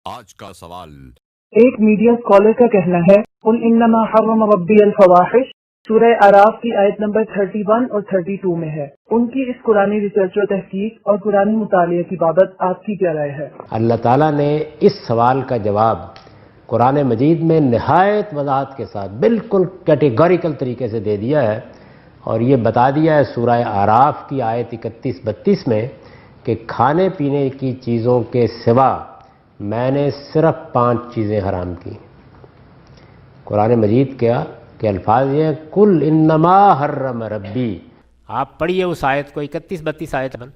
آج کا سوال، ایک میڈیا اسکالر کا کہنا ہے قل انما حرم ربی الفواحش سورہ اعراف کی آیت نمبر 31 اور 32 میں ہے۔ ان کی اس قرآنی ریسرچ و تحقیق اور قرآنی مطالعے کی بابت آپ کی کیا رائے ہے؟ اللہ تعالیٰ نے اس سوال کا جواب قرآن مجید میں نہایت وضاحت کے ساتھ بالکل کیٹیگوریکل طریقے سے دے دیا ہے، اور یہ بتا دیا ہے سورہ اعراف کی آیت 31-32 میں کہ کھانے پینے کی چیزوں کے سوا میں نے صرف 5 چیزیں حرام کی۔ قرآن مجید کے الفاظ یہ ہیں کل انما حرم ربی۔ آپ پڑھیے اس آیت کو، 31-32 آیت میں،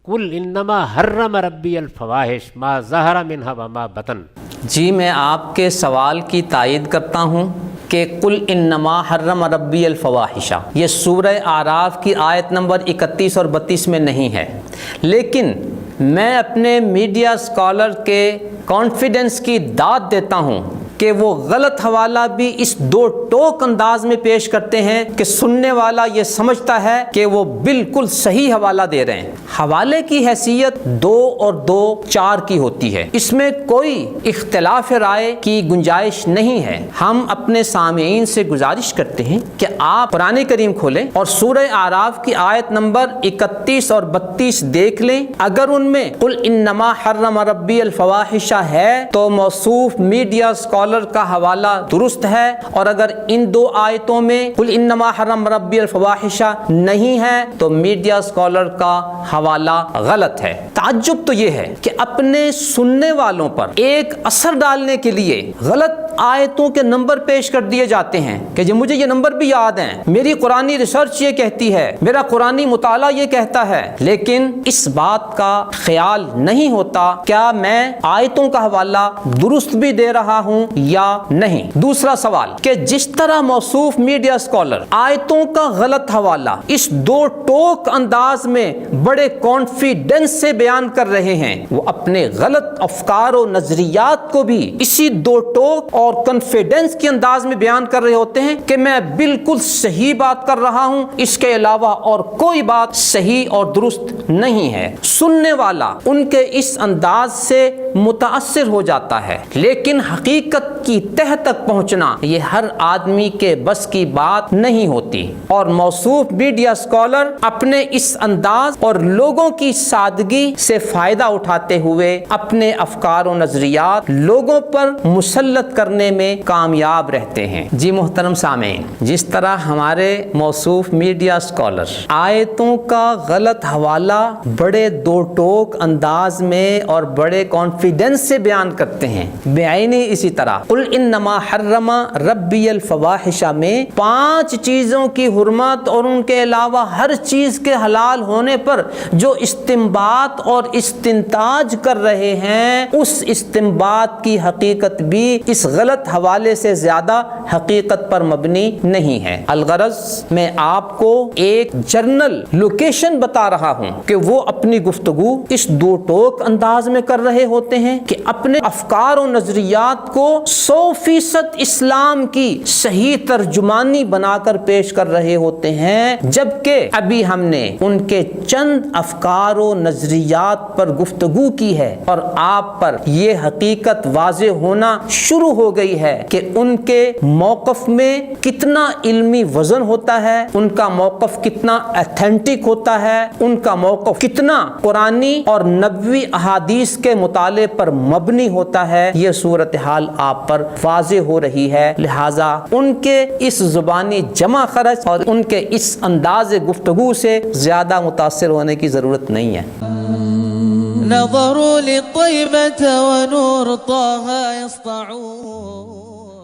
کل انما حرم ربی الفواحش ما ظہر منہا وما بطن۔ جی میں آپ کے سوال کی تائید کرتا ہوں کہ قل انما حرم ربی الفواحش یہ سورہ اعراف کی آیت نمبر 31 اور 32 میں نہیں ہے، لیکن میں اپنے میڈیا اسکالر کے کانفیڈنس کی داد دیتا ہوں کہ وہ غلط حوالہ بھی اس 2 ٹوک انداز میں پیش کرتے ہیں کہ سننے والا یہ سمجھتا ہے کہ وہ بالکل صحیح حوالہ دے رہے ہیں۔ حوالے کی حیثیت 2 اور 2 4 کی ہوتی ہے، اس میں کوئی اختلاف رائے کی گنجائش نہیں ہے۔ ہم اپنے سامعین سے گزارش کرتے ہیں کہ آپ قرآن کریم کھولیں اور سورہ اعراف کی آیت نمبر 31 اور 32 دیکھ لیں۔ اگر ان میں قل انما حرم ربی الفواحش ہے تو موصوف میڈیا اسکالر کا حوالہ درست ہے، اور اگر ان 2 آیتوں میں قل انما حرم ربی الفواحش نہیں ہے تو میڈیا اسکالر کا حوالہ غلط ہے۔ تعجب تو یہ ہے کہ اپنے سننے والوں پر ایک اثر ڈالنے کے لیے غلط آیتوں کے نمبر پیش کر دیے جاتے ہیں کہ مجھے یہ نمبر بھی یاد ہیں، میری قرآنی ریسرچ یہ کہتی ہے، میرا قرآنی مطالعہ یہ کہتا ہے، لیکن اس بات کا خیال نہیں ہوتا کیا میں آیتوں کا حوالہ درست بھی دے رہا ہوں یا نہیں۔ دوسرا سوال کہ جس طرح موصوف میڈیا اسکالر آیتوں کا غلط حوالہ اس 2 ٹوک انداز میں بڑے کانفیڈنس سے بیان کر رہے ہیں، وہ اپنے غلط افکار و نظریات کو بھی اسی 2 ٹوک اور کانفیڈنس کے انداز میں بیان کر رہے ہوتے ہیں کہ میں بالکل صحیح بات کر رہا ہوں، اس کے علاوہ اور کوئی بات صحیح اور درست نہیں ہے۔ سننے والا ان کے اس انداز سے متاثر ہو جاتا ہے، لیکن حقیقت کی تہ تک پہنچنا یہ ہر آدمی کے بس کی بات نہیں ہوتی، اور موصوف میڈیا اسکالر اپنے اس انداز اور لوگوں کی سادگی سے فائدہ اٹھاتے ہوئے اپنے افکار و نظریات لوگوں پر مسلط کرنے میں کامیاب رہتے ہیں۔ جی محترم سامعین، جس طرح ہمارے موصوف میڈیا اسکالر آیتوں کا غلط حوالہ بڑے 2 ٹوک انداز میں اور بڑے کانفیڈنس سے بیان کرتے ہیں، بعینی اسی طرح قل انما حرم ربی الفواحش میں 5 چیزوں کی حرمت اور ان کے علاوہ ہر چیز کے حلال ہونے پر جو استنباط اور استنتاج کر رہے ہیں، اس استنباط کی حقیقت بھی اس غلط حوالے سے زیادہ حقیقت پر مبنی نہیں ہے۔ الغرض میں آپ کو ایک جرنل لوکیشن بتا رہا ہوں کہ وہ اپنی گفتگو اس 2 ٹوک انداز میں کر رہے ہوتے ہیں کہ اپنے افکار و نظریات کو 100% اسلام کی صحیح ترجمانی بنا کر پیش کر رہے ہوتے ہیں، جبکہ ابھی ہم نے ان کے چند افکار و نظریات پر گفتگو کی ہے اور آپ پر یہ حقیقت واضح ہونا شروع ہو گئی ہے کہ ان کے موقف میں کتنا علمی وزن ہوتا ہے، ان کا موقف کتنا ایتھینٹک ہوتا ہے، ان کا موقف کتنا قرآنی اور نبوی احادیث کے مطالعے پر مبنی ہوتا ہے۔ یہ صورتحال آپ پر واضح ہو رہی ہے، لہٰذا ان کے اس زبانی جمع خرچ اور ان کے اس انداز گفتگو سے زیادہ متاثر ہونے کی ضرورت نہیں ہے۔ نظروا لطيبة ونور طه يسطعون